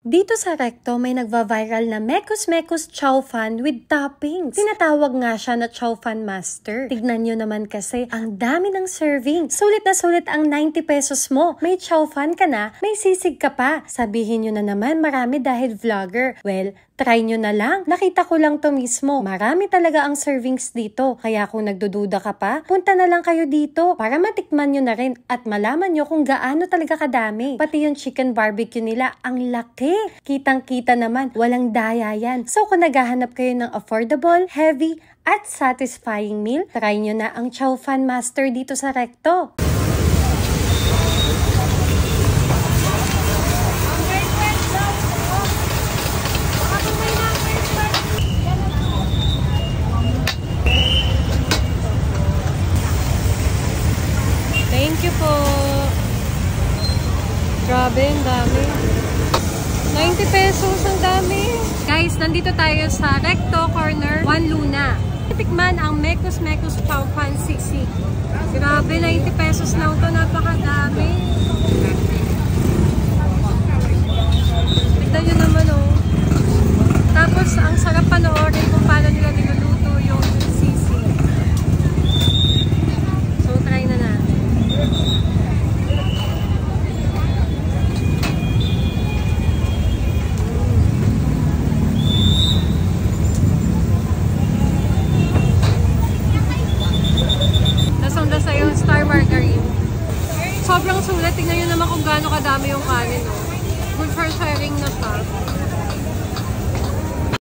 Dito sa Recto, may nagva-viral na Mekos Chow Fan with toppings. Tinatawag nga siya na Chow Fan Master. Tignan nyo naman kasi, ang dami ng serving. Sulit na sulit ang 90 pesos mo. May Chow Fan ka na, may sisig ka pa. Sabihin nyo na naman marami dahil vlogger. Well, try nyo na lang. Nakita ko lang to mismo. Marami talaga ang servings dito. Kaya kung nagdududa ka pa, punta na lang kayo dito para matikman nyo na rin at malaman nyo kung gaano talaga kadami. Pati yung chicken barbecue nila, ang laki. Kitang-kita naman, walang daya yan. So kung naghahanap kayo ng affordable, heavy, at satisfying meal, try nyo na ang Chow Fan Master dito sa Recto. Thank you po. Grabe, ang dami. 90 pesos, ang dami. Guys, nandito tayo sa Recto Corner, Juan Luna. Tikman ang Mekos Chow Fan Sisig. Grabe, 90 pesos lang ito. Napakadami. Tignan nyo naman, oh. Tapos, ang sarap panoorin kung paano nila niluluto yung sisig. So, try na natin. Lasang-lasa yung Star Margarine. Sobrang sulit. Tingnan nyo naman kung gaano kadami yung kanin. Oh. Good for sharing na siya.